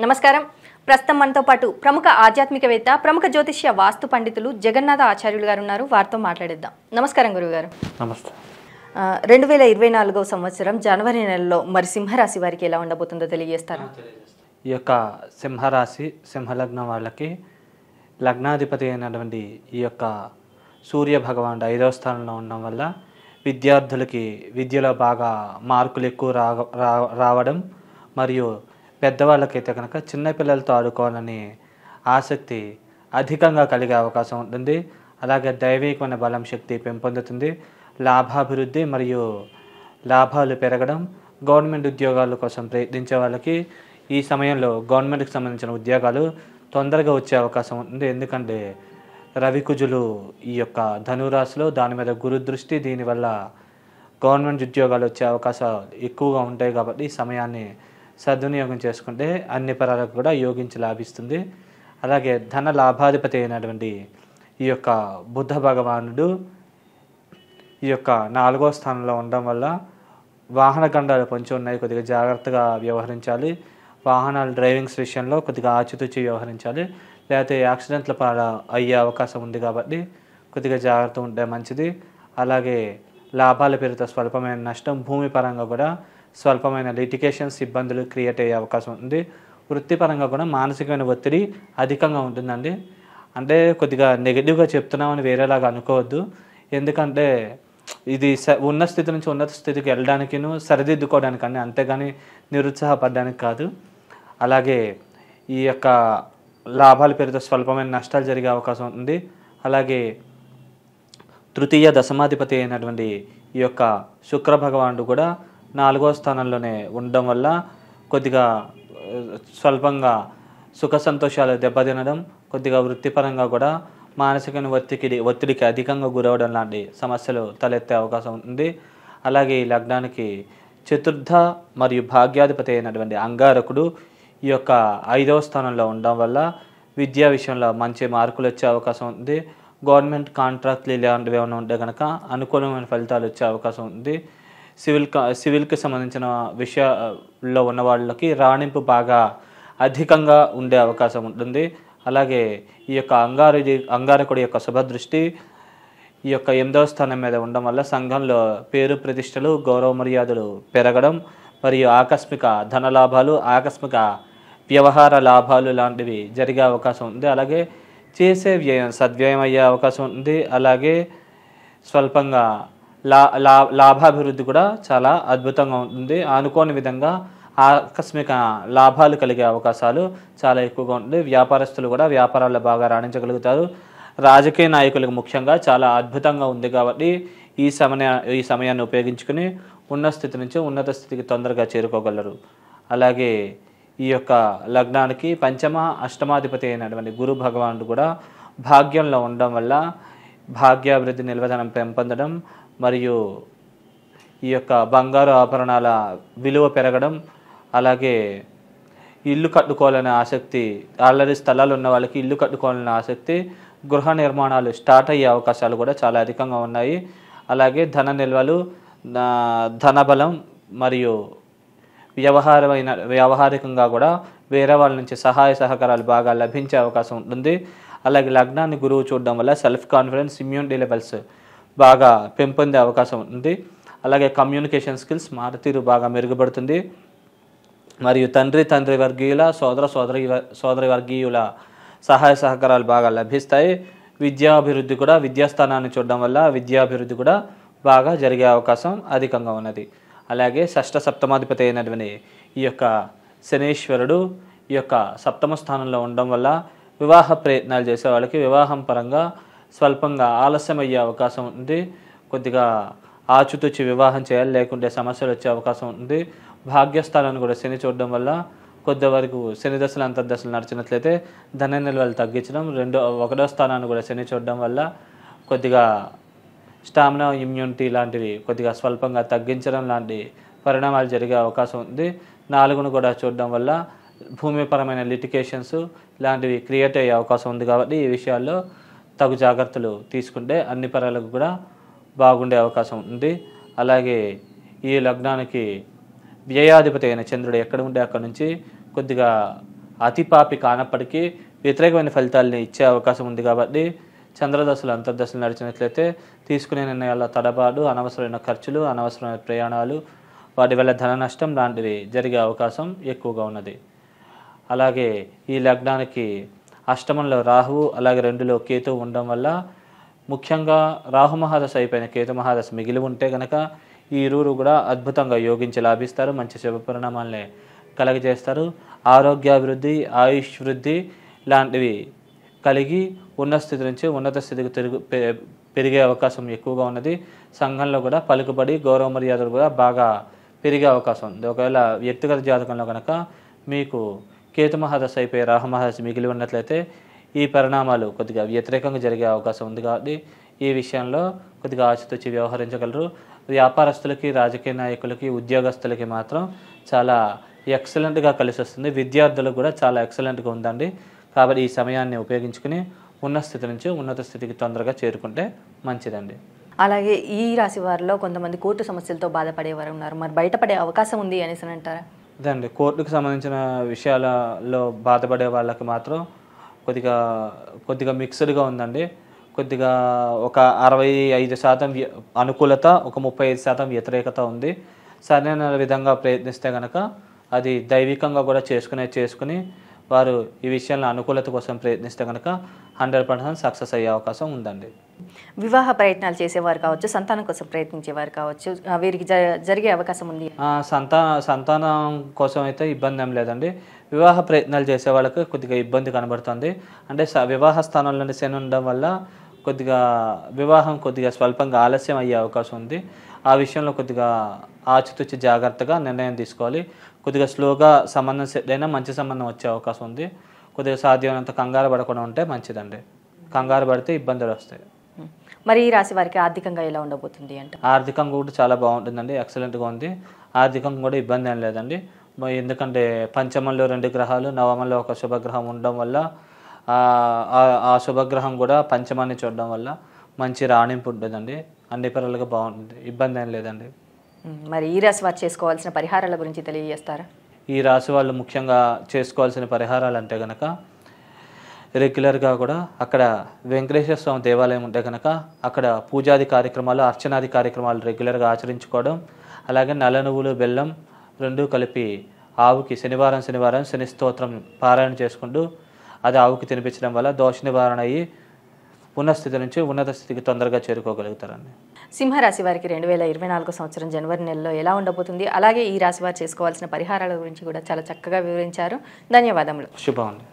నమస్కారం. ప్రస్తుతం మనతో పాటు ప్రముఖ ఆధ్యాత్మికవేత్త, ప్రముఖ జ్యోతిష్య వాస్తు పండితులు జగన్నాథ ఆచార్యులు గారు ఉన్నారు. వారితో మాట్లాడిద్దాం. నమస్కారం గురుగారు. నమస్తే. 2024వ సంవత్సరం జనవరి నెలలో మరి సింహరాశి వారికి ఎలా ఉండబోతుందో తెలియజేస్తారా? ఈ యొక్క సింహరాశి సింహలగ్నం వాళ్ళకి లగ్నాధిపతి అయినటువంటి ఈ యొక్క సూర్య భగవానుడు 5వ స్థానంలో ఉండడం వల్ల విద్యార్థులకి విద్యలో బాగా మార్కులు ఎక్కువ రావడం, మరియు పెద్దవాళ్ళకైతే కనుక చిన్నపిల్లలతో ఆడుకోవాలని ఆసక్తి అధికంగా కలిగే అవకాశం ఉంటుంది. అలాగే దైవికమైన బలం శక్తి పెంపొందుతుంది. లాభాభివృద్ధి మరియు లాభాలు పెరగడం, గవర్నమెంట్ ఉద్యోగాల కోసం ప్రయత్నించే వాళ్ళకి ఈ సమయంలో గవర్నమెంట్కి సంబంధించిన ఉద్యోగాలు తొందరగా వచ్చే అవకాశం ఉంటుంది. ఎందుకంటే రవికుజులు ఈ యొక్క ధనురాశిలో, దాని మీద గురు దృష్టి, దీనివల్ల గవర్నమెంట్ ఉద్యోగాలు వచ్చే అవకాశాలు ఎక్కువగా ఉంటాయి. కాబట్టి ఈ సమయాన్ని సద్వినియోగం చేసుకుంటే అన్ని పరాలకు కూడా యోగించి లాభిస్తుంది. అలాగే ధన లాభాధిపతి అయినటువంటి ఈ యొక్క బుధ భగవానుడు ఈ యొక్క 4వ స్థానంలో ఉండడం వల్ల వాహన గండాలు పొంచి ఉన్నాయి, కొద్దిగా జాగ్రత్తగా వ్యవహరించాలి. వాహనాలు డ్రైవింగ్స్ విషయంలో కొద్దిగా ఆచితూచి వ్యవహరించాలి, లేకపోతే యాక్సిడెంట్ల అయ్యే అవకాశం ఉంది. కాబట్టి కొద్దిగా జాగ్రత్త ఉంటే మంచిది. అలాగే లాభాల పేరుతో స్వల్పమైన నష్టం, భూమి పరంగా కూడా స్వల్పమైన లిటిగేషన్స్, ఇబ్బందులు క్రియేట్ అయ్యే అవకాశం ఉంది. వృత్తిపరంగా కూడా మానసికమైన ఒత్తిడి అధికంగా ఉంటుందండి. అంటే కొద్దిగా నెగిటివ్గా చెప్తున్నామని వేరేలాగా అనుకోవద్దు. ఎందుకంటే ఇది ఉన్న స్థితి నుంచి ఉన్నత స్థితికి వెళ్ళడానికి, సరిదిద్దుకోవడానికని, అంతేగాని నిరుత్సాహపడడానికి కాదు. అలాగే ఈ యొక్క లాభాల పేరుతో స్వల్పమైన నష్టాలు జరిగే అవకాశం ఉంది. అలాగే తృతీయ దశమాధిపతి అయినటువంటి ఈ యొక్క శుక్ర భగవానుడు కూడా 4వ స్థానంలోనే ఉండడం వల్ల కొద్దిగా స్వల్పంగా సుఖ సంతోషాలు దెబ్బతినడం, కొద్దిగా వృత్తిపరంగా కూడా మానసిక ఒత్తిడికి అధికంగా గురవడం లాంటి సమస్యలు తలెత్తే అవకాశం ఉంది. అలాగే ఈ లగ్నానికి చతుర్థ మరియు భాగ్యాధిపతి అయినటువంటి అంగారకుడు ఈ యొక్క 5వ స్థానంలో ఉండడం వల్ల విద్యా విషయంలో మంచి మార్కులు వచ్చే అవకాశం ఉంది. గవర్నమెంట్ కాంట్రాక్ట్లు ఇలాంటివి ఏమైనా ఉంటే కనుక అనుకూలమైన ఫలితాలు వచ్చే అవకాశం ఉంది. సివిల్కి సంబంధించిన విషయాల్లో ఉన్న వాళ్ళకి రాణింపు బాగా అధికంగా ఉండే అవకాశం ఉంటుంది. అలాగే ఈ యొక్క అంగారకుడి యొక్క శుభదృష్టి ఈ యొక్క 8వ స్థానం మీద ఉండడం వల్ల సంఘంలో పేరు ప్రతిష్టలు, గౌరవ మర్యాదలు పెరగడం, మరియు ఆకస్మిక ధన లాభాలు, ఆకస్మిక వ్యవహార లాభాలు లాంటివి జరిగే అవకాశం ఉంది. అలాగే చేసే వ్యయం సద్వ్యయం అయ్యే అవకాశం ఉంది. అలాగే స్వల్పంగా లాభాభివృద్ధి కూడా చాలా అద్భుతంగా ఉంటుంది. అనుకోని విధంగా ఆకస్మిక లాభాలు కలిగే అవకాశాలు చాలా ఎక్కువగా ఉంటుంది. వ్యాపారస్తులు కూడా వ్యాపారాల్లో బాగా రాణించగలుగుతారు. రాజకీయ నాయకులకు ముఖ్యంగా చాలా అద్భుతంగా ఉంది. కాబట్టి ఈ సమయాన్ని ఉపయోగించుకుని ఉన్న స్థితి నుంచి ఉన్నత స్థితికి తొందరగా చేరుకోగలరు. అలాగే ఈ యొక్క లగ్నానికి పంచమ అష్టమాధిపతి అయినటువంటి గురు భగవానుడు కూడా భాగ్యంలో ఉండడం వల్ల భాగ్యాభివృద్ధి, నిల్వధనం పెంపొందడం, మరియు ఈ యొక్క బంగారు ఆభరణాల విలువ పెరగడం, అలాగే ఇల్లు కట్టుకోవాలనే ఆసక్తి, ఆల్రెడీ స్థలాలు ఉన్న వాళ్ళకి ఇల్లు కట్టుకోవాలనే ఆసక్తి, గృహ నిర్మాణాలు స్టార్ట్ అయ్యే అవకాశాలు కూడా చాలా అధికంగా ఉన్నాయి. అలాగే ధన నిల్వలు, ధనబలం, మరియు వ్యవహారికంగా కూడా వేరే వాళ్ళ నుంచి సహాయ సహకారాలు బాగా లభించే అవకాశం ఉంటుంది. అలాగే లగ్నాన్ని గురువు చూడడం వల్ల సెల్ఫ్ కాన్ఫిడెన్స్, ఇమ్యూనిటీ లెవెల్స్ బాగా పెంపొందే అవకాశం ఉంది. అలాగే కమ్యూనికేషన్ స్కిల్స్, మారుతీరు బాగా మెరుగుపడుతుంది. మరియు తండ్రి వర్గీయుల, సోదరి వర్గీయుల సహాయ సహకారాలు బాగా లభిస్తాయి. విద్యాభివృద్ధి కూడా, విద్యాస్థానాన్ని చూడడం వల్ల విద్యాభివృద్ధి కూడా బాగా జరిగే అవకాశం అధికంగా ఉన్నది. అలాగే షష్ఠ సప్తమాధిపతి అయినటువంటి ఈ యొక్క శనీశ్వరుడు ఈ యొక్క 7వ స్థానంలో ఉండడం వల్ల వివాహ ప్రయత్నాలు చేసే వాళ్ళకి వివాహం పరంగా స్వల్పంగా ఆలస్యం అయ్యే అవకాశం ఉంది. కొద్దిగా ఆచితూచి వివాహం చేయాలి, లేకుంటే సమస్యలు వచ్చే అవకాశం ఉంది. భాగ్యస్థానాన్ని కూడా శని చూడడం వల్ల కొద్ది వరకు శని దశలు అంతర్దశలు నడిచినట్లయితే ధన నిల్వలు తగ్గించడం, 1వ స్థానాన్ని కూడా శని చూడడం వల్ల కొద్దిగా స్టామినా, ఇమ్యూనిటీ లాంటివి కొద్దిగా స్వల్పంగా తగ్గించడం లాంటి పరిణామాలు జరిగే అవకాశం ఉంది. 4ను కూడా చూడడం వల్ల భూమిపరమైన లిటిగేషన్స్ లాంటివి క్రియేట్ అయ్యే అవకాశం ఉంది. కాబట్టి ఈ విషయాల్లో తగు జాగ్రత్తలు తీసుకుంటే అన్ని పరాలకు కూడా బాగుండే అవకాశం ఉంది. అలాగే ఈ లగ్నానికి వ్యయాధిపతి అయిన చంద్రుడు ఎక్కడ ఉంటే అక్కడ నుంచి కొద్దిగా అతి పాపి కానప్పటికీ వ్యతిరేకమైన ఫలితాలని ఇచ్చే అవకాశం ఉంది. కాబట్టి చంద్రదశలు అంతర్దశలు నడిచినట్లయితే తీసుకునే నిర్ణయాల తడబాటు, అనవసరమైన ఖర్చులు, అనవసరమైన ప్రయాణాలు, వాటి వల్ల ధన నష్టం లాంటివి జరిగే అవకాశం ఎక్కువగా ఉన్నది. అలాగే ఈ లగ్నానికి అష్టమంలో రాహువు, అలాగే 2లో కేతువు ఉండడం వల్ల ముఖ్యంగా రాహు మహాదశ అయిపోయిన కేతు మహాదశ మిగిలి ఉంటే కనుక ఈ ఇరువురు కూడా అద్భుతంగా యోగించి లాభిస్తారు, మంచి శుభ పరిణామాలని కలగజేస్తారు. ఆరోగ్యాభివృద్ధి, ఆయుష్ వృద్ధి లాంటివి కలిగి ఉన్న స్థితి నుంచి ఉన్నత స్థితికి పెరిగే అవకాశం ఎక్కువగా ఉన్నది. సంఘంలో కూడా పలుకుబడి, గౌరవ మర్యాదలు కూడా బాగా పెరిగే అవకాశం ఉంది. ఒకవేళ వ్యక్తిగత జాతకంలో కనుక మీకు కేతు మహాదశ అయిపోయి రాహు మహాదశ మిగిలి ఉన్నట్లయితే ఈ పరిణామాలు కొద్దిగా వ్యతిరేకంగా జరిగే అవకాశం ఉంది. కాబట్టి ఈ విషయంలో కొద్దిగా ఆచితూచి వ్యవహరించగలరు. వ్యాపారస్తులకి, రాజకీయ నాయకులకి, ఉద్యోగస్తులకి మాత్రం చాలా ఎక్సలెంట్గా కలిసి వస్తుంది. విద్యార్థులకు కూడా చాలా ఎక్సలెంట్గా ఉందండి. కాబట్టి ఈ సమయాన్ని ఉపయోగించుకుని ఉన్న స్థితి నుంచి ఉన్నత స్థితికి తొందరగా చేరుకుంటే మంచిదండి. అలాగే ఈ రాశి వారిలో కొంతమంది కోర్టు సమస్యలతో బాధపడేవారు ఉన్నారు. మరి బయటపడే అవకాశం ఉంది అనేసి అంటారా? అదే అండి, కోర్టుకు సంబంధించిన విషయాలలో బాధపడే వాళ్ళకి మాత్రం కొద్దిగా మిక్స్డ్గా ఉందండి. కొద్దిగా ఒక 65% అనుకూలత, ఒక 35% వ్యతిరేకత ఉంది. సరైన విధంగా ప్రయత్నిస్తే కనుక అది దైవికంగా కూడా చేసుకుని వారు ఈ విషయంలో అనుకూలత కోసం ప్రయత్నిస్తే కనుక 100% సక్సెస్ అయ్యే అవకాశం ఉందండి. వివాహ ప్రయత్నాలు చేసేవారు కావచ్చు, సంతానం కోసం ప్రయత్నించేవారు కావచ్చు, వీరికి జరిగే అవకాశం ఉంది. సంతానం కోసం అయితే ఇబ్బంది ఏం లేదండి. వివాహ ప్రయత్నాలు చేసే వాళ్ళకి కొద్దిగా ఇబ్బంది కనబడుతుంది. అంటే వివాహ స్థానంలోని శని ఉండడం వల్ల వివాహం కొద్దిగా స్వల్పంగా ఆలస్యం అయ్యే అవకాశం ఉంది. ఆ విషయంలో కొద్దిగా ఆచితూచి జాగ్రత్తగా నిర్ణయం తీసుకోవాలి. కొద్దిగా స్లోగా సంబంధం సెట్ అయినా మంచి సంబంధం వచ్చే అవకాశం ఉంది. కొద్దిగా సాధ్యమైనంత కంగారు పడకుండా ఉంటే మంచిదండి. కంగారు పడితే ఇబ్బందులు వస్తాయి. మరి ఈ రాశి వారికి ఆర్థికంగా ఎలా ఉండబోతుంది అంటే? ఆర్థికంగా కూడా చాలా బాగుంటుందండి, ఎక్సలెంట్గా ఉంది. ఆర్థికంగా కూడా ఇబ్బంది ఏం లేదండి. ఎందుకంటే పంచమంలో 2 గ్రహాలు, నవమంలో ఒక శుభగ్రహం ఉండడం వల్ల ఆ శుభగ్రహం కూడా పంచమాన్ని చూడడం వల్ల మంచి రాణింపు ఉంటుందండి. అన్ని పరాలుగా బాగుంటుంది, ఇబ్బంది ఏం లేదండి. మరి ఈ రాశి వారు చేసుకోవాల్సిన పరిహారాల గురించి తెలియజేస్తారా? ఈ రాశి వాళ్ళు ముఖ్యంగా చేసుకోవాల్సిన పరిహారాలు అంటే కనుక రెగ్యులర్గా కూడా అక్కడ వెంకటేశ్వర స్వామి దేవాలయం ఉంటే కనుక అక్కడ పూజాది కార్యక్రమాలు, అర్చనాది కార్యక్రమాలు రెగ్యులర్గా ఆచరించుకోవడం. అలాగే నల్ల నువ్వులు, బెల్లం 2 కలిపి ఆవుకి శనివారం శని స్తోత్రం పారాయణ చేసుకుంటూ అది ఆవుకి తినిపించడం వల్ల దోష నివారణ అయ్యి ఉన్న స్థితి నుంచి ఉన్నత స్థితికి తొందరగా చేరుకోగలుగుతారండి. సింహరాశి వారికి 2024 సంవత్సరం జనవరి నెలలో ఎలా ఉండబోతుంది, అలాగే ఈ రాశి వారు చేసుకోవాల్సిన పరిహారాల గురించి కూడా చాలా చక్కగా వివరించారు. ధన్యవాదములు. శుభం అండి.